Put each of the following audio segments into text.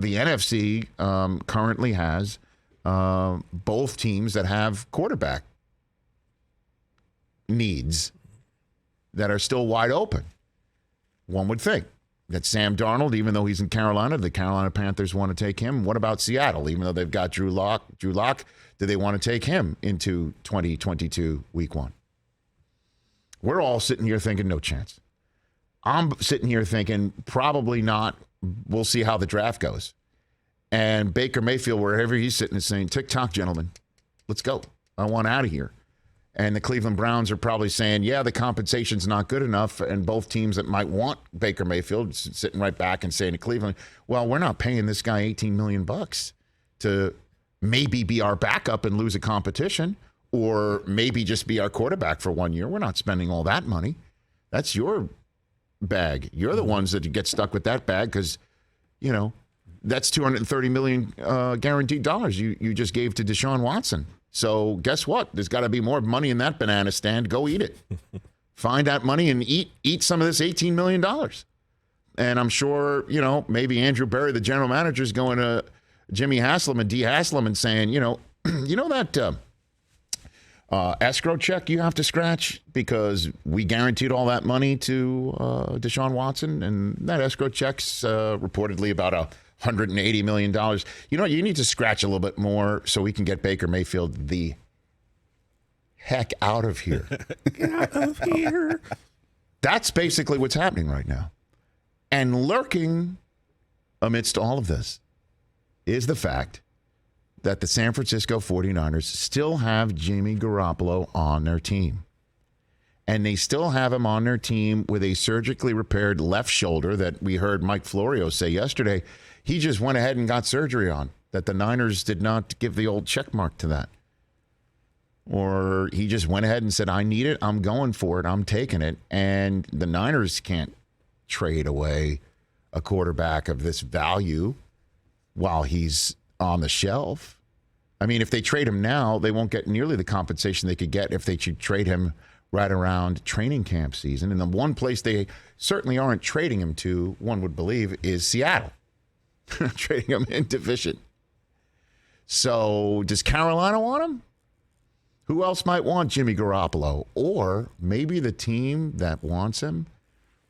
the NFC currently has both teams that have quarterback needs that are still wide open. One would think that Sam Darnold, even though he's in Carolina, the Carolina Panthers want to take him. What about Seattle? Even though they've got Drew Lock, do they want to take him into 2022 week 1? We're all sitting here thinking no chance. I'm sitting here thinking probably not. We'll see how the draft goes. And Baker Mayfield, wherever he's sitting, is saying, tick-tock, gentlemen. Let's go. I want out of here. And the Cleveland Browns are probably saying, yeah, the compensation's not good enough. And both teams that might want Baker Mayfield sitting right back and saying to Cleveland, well, we're not paying this guy $18 million to maybe be our backup and lose a competition, or maybe just be our quarterback for 1 year. We're not spending all that money. That's your bag. You're the ones that get stuck with that bag because, you know, that's $230 million guaranteed dollars you just gave to Deshaun Watson. So guess what? There's got to be more money in that banana stand. Go eat it. Find that money and eat some of this $18 million. And I'm sure, you know, maybe Andrew Berry, the general manager, is going to Jimmy Haslam and D. Haslam and saying, you know that escrow check you have to scratch because we guaranteed all that money to Deshaun Watson, and that escrow check's reportedly about $180 million. You know, you need to scratch a little bit more so we can get Baker Mayfield the heck out of here. Get out of here. That's basically what's happening right now. And lurking amidst all of this is the fact that the San Francisco 49ers still have Jimmy Garoppolo on their team. And they still have him on their team with a surgically repaired left shoulder that we heard Mike Florio say yesterday. He just went ahead and got surgery on, that the Niners did not give the old check mark to that. Or he just went ahead and said, I need it, I'm going for it, I'm taking it. And the Niners can't trade away a quarterback of this value while he's on the shelf. I mean, if they trade him now, they won't get nearly the compensation they could get if they should trade him right around training camp season. And the one place they certainly aren't trading him to, one would believe, is Seattle. Trading him in division. So does Carolina want him? Who else might want Jimmy Garoppolo? Or maybe the team that wants him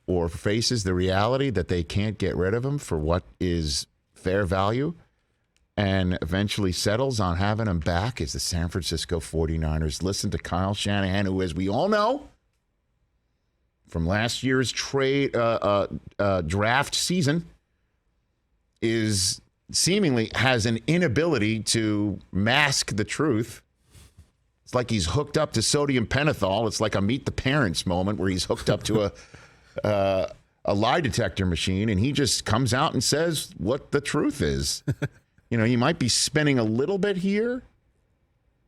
or faces the reality that they can't get rid of him for what is fair value and eventually settles on having him back is the San Francisco 49ers. Listen to Kyle Shanahan, who, as we all know, from last year's draft season, is seemingly has an inability to mask the truth. It's like he's hooked up to sodium pentothal. It's like a Meet the Parents moment where he's hooked up to a lie detector machine, and he just comes out and says what the truth is. You know, you might be spinning a little bit here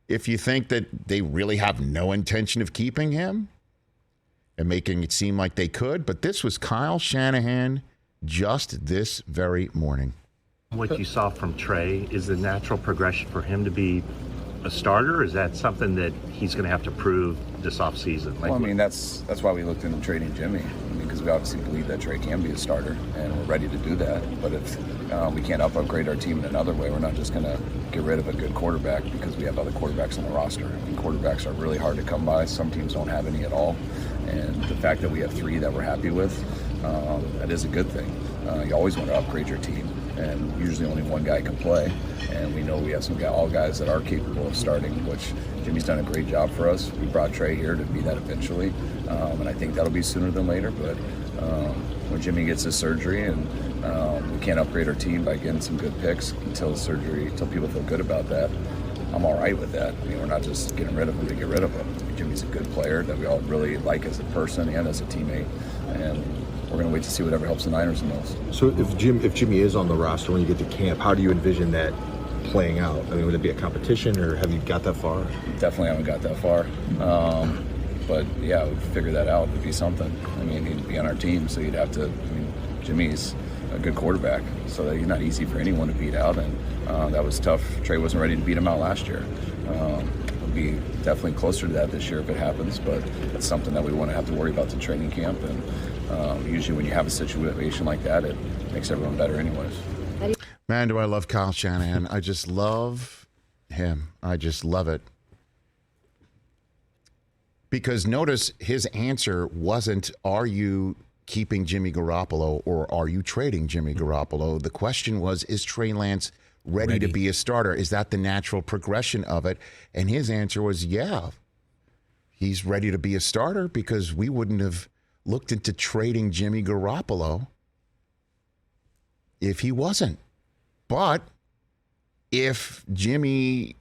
if you think that they really have no intention of keeping him and making it seem like they could. But this was Kyle Shanahan just this very morning. What you saw from Trey is the natural progression for him to be a starter, or is that something that he's going to have to prove this offseason? Well, I mean, that's why we looked into trading Jimmy. I mean, because we obviously believe that Trey can be a starter, and we're ready to do that. But if we can't upgrade our team in another way, we're not just going to get rid of a good quarterback because we have other quarterbacks on the roster. I mean, quarterbacks are really hard to come by. Some teams don't have any at all. And the fact that we have 3 that we're happy with, that is a good thing. You always want to upgrade your team, and usually only one guy can play. And we know we have all guys that are capable of starting, which Jimmy's done a great job for us. We brought Trey here to be that eventually, and I think that'll be sooner than later. But when Jimmy gets his surgery, and we can't upgrade our team by getting some good picks until surgery, until people feel good about that, I'm all right with that. I mean, we're not just getting rid of him to get rid of him. I mean, Jimmy's a good player that we all really like as a person and as a teammate, and we're going to wait to see whatever helps the Niners the most. So if Jimmy is on the roster when you get to camp, how do you envision that playing out? I mean, would it be a competition, or have you got that far? Definitely haven't got that far. But yeah, we'd figure that out. It'd be something. I mean, he'd be on our team, so you'd have to. I mean, Jimmy's a good quarterback, so he's not easy for anyone to beat out, and that was tough. Trey wasn't ready to beat him out last year. We'll be definitely closer to that this year if it happens, but it's something that we want to have to worry about the training camp. And usually when you have a situation like that, it makes everyone better anyways. Man, do I love Kyle Shanahan. I just love him. I just love it. Because notice his answer wasn't, are you keeping Jimmy Garoppolo or are you trading Jimmy Garoppolo? The question was, is Trey Lance ready to be a starter? Is that the natural progression of it? And his answer was, yeah, he's ready to be a starter because we wouldn't have looked into trading Jimmy Garoppolo if he wasn't. But if Jimmy,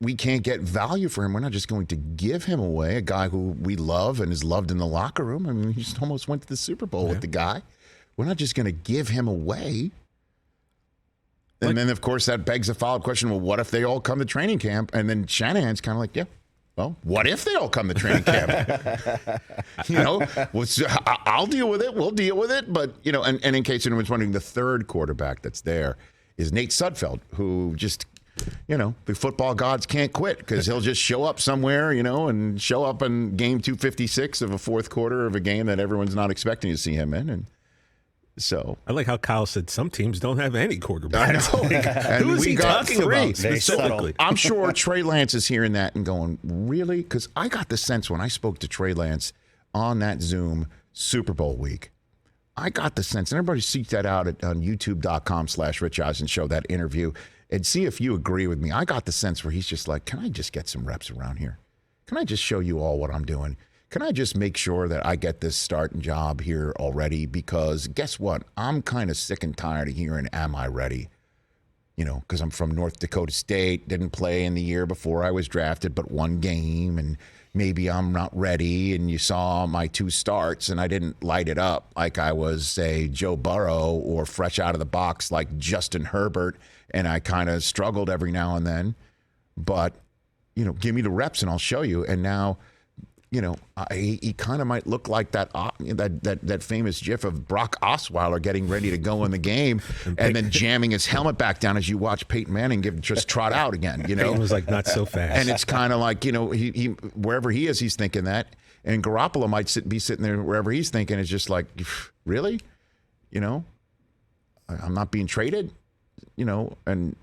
we can't get value for him, we're not just going to give him away, a guy who we love and is loved in the locker room. I mean, he just almost went to the Super Bowl with the guy. We're not just going to give him away. And then, of course, that begs a follow-up question. Well, what if they all come to training camp? And then Shanahan's kind of like, yeah, well, what if they all come to training camp? I'll deal with it. We'll deal with it. But, and in case anyone's wondering, the third quarterback that's there is Nate Sudfeld, who just, the football gods can't quit because he'll just show up somewhere, and show up in game 256 of a fourth quarter of a game that everyone's not expecting to see him in. And so I like how Kyle said some teams don't have any quarterbacks. I know. Who is he talking about specifically? I'm sure Trey Lance is hearing that and going, really? Because I got the sense when I spoke to Trey Lance on that Zoom Super Bowl week, I got the sense, and everybody seek that out on youtube.com/Rich Eisen Show, that interview, and see if you agree with me. I got the sense where he's just like, can I just get some reps around here? Can I just show you all what I'm doing? Can I just make sure that I get this starting job here already? Because guess what? I'm kind of sick and tired of hearing, am I ready? Because I'm from North Dakota State, didn't play in the year before I was drafted, but one game, and maybe I'm not ready. And you saw my 2 starts, and I didn't light it up like I was, say, Joe Burrow or fresh out of the box like Justin Herbert, and I kind of struggled every now and then. But, give me the reps and I'll show you. And now, he kind of might look like that famous gif of Brock Osweiler getting ready to go in the game and then jamming his helmet back down as you watch Peyton Manning just trot out again. Peyton was like, not so fast. And it's kind of like, he wherever he is, he's thinking that. And Garoppolo might be sitting there wherever he's thinking, it's just like, really? I'm not being traded, and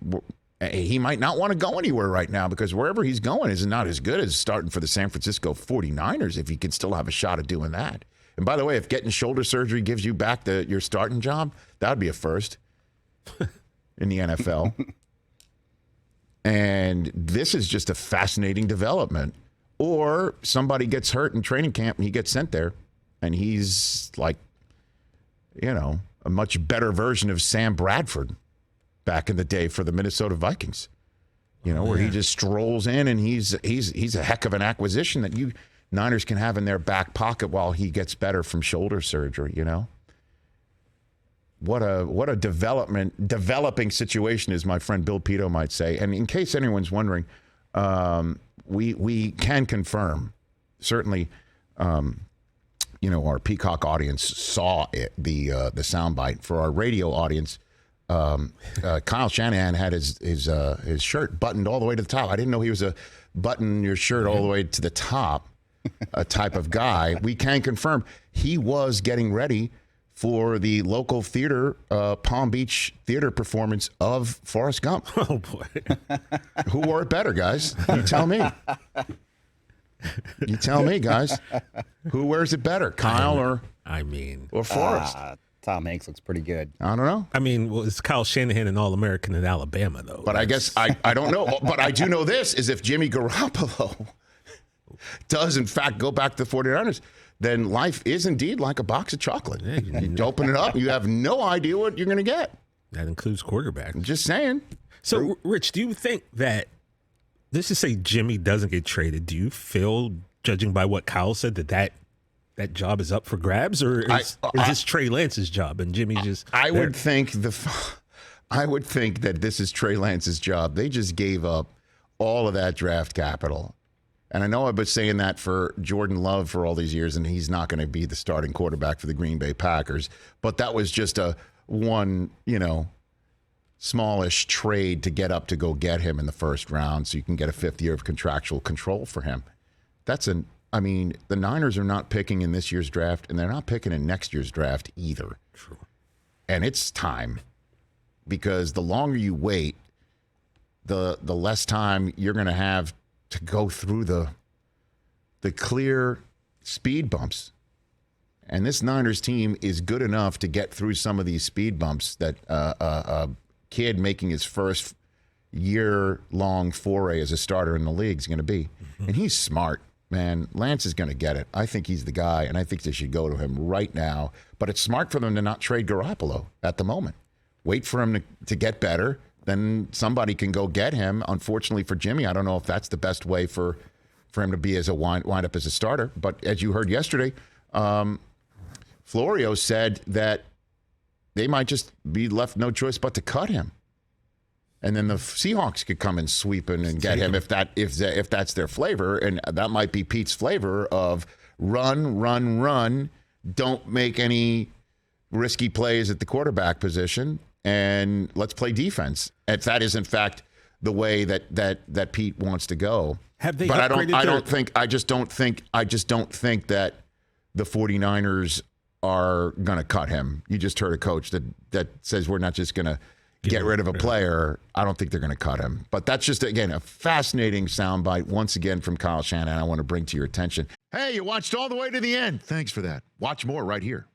he might not want to go anywhere right now because wherever he's going is not as good as starting for the San Francisco 49ers if he can still have a shot at doing that. And by the way, if getting shoulder surgery gives you back your starting job, that would be a first in the NFL. And this is just a fascinating development. Or somebody gets hurt in training camp and he gets sent there and he's like, a much better version of Sam Bradford back in the day for the Minnesota Vikings, where he just strolls in and he's a heck of an acquisition that you Niners can have in their back pocket while he gets better from shoulder surgery. What a developing situation, as my friend Bill Pito might say. And in case anyone's wondering, we can confirm, certainly, our Peacock audience saw it, the soundbite. For our radio audience, Kyle Shanahan had his shirt buttoned all the way to the top. I didn't know he was a button your shirt all the way to the top type of guy. We can confirm he was getting ready for the local theater, Palm Beach theater performance of Forrest Gump. Oh, boy. Who wore it better, guys? You tell me. You tell me, guys. Who wears it better, Kyle or Forrest? Tom Hanks looks pretty good. I don't know. It's Kyle Shanahan an All-American in Alabama, though. But I guess I don't know. But I do know this, is if Jimmy Garoppolo does, in fact, go back to the 49ers, then life is indeed like a box of chocolate. Yeah, you open it up, you have no idea what you're going to get. That includes quarterback. I'm just saying. So, Rich, do you think that, let's just say Jimmy doesn't get traded, do you feel, judging by what Kyle said, that job is up for grabs, or is this Trey Lance's job and Jimmy just? I would think that this is Trey Lance's job. They just gave up all of that draft capital, and I know I've been saying that for Jordan Love for all these years, and he's not going to be the starting quarterback for the Green Bay Packers. But that was just one smallish trade to get up to go get him in the first round, so you can get a 5th year of contractual control for him. The Niners are not picking in this year's draft, and they're not picking in next year's draft either. True. And it's time because the longer you wait, the less time you're going to have to go through the clear speed bumps. And this Niners team is good enough to get through some of these speed bumps that a kid making his first year-long foray as a starter in the league is going to be. And he's smart, man. Lance is going to get it. I think he's the guy, and I think they should go to him right now. But it's smart for them to not trade Garoppolo at the moment. Wait for him to get better. Then somebody can go get him. Unfortunately for Jimmy, I don't know if that's the best way for him to be as a wind up as a starter. But as you heard yesterday, Florio said that they might just be left no choice but to cut him. And then the Seahawks could come and sweep in and get him if that's their flavor. And that might be Pete's flavor of run, don't make any risky plays at the quarterback position, and let's play defense. If that is, in fact, the way that Pete wants to go. Have they but I just don't think that the 49ers are going to cut him. You just heard a coach that says we're not just going to get rid of a player. I don't think they're going to cut him. But that's just, again, a fascinating soundbite once again from Kyle Shanahan I want to bring to your attention. Hey, you watched all the way to the end. Thanks for that. Watch more right here.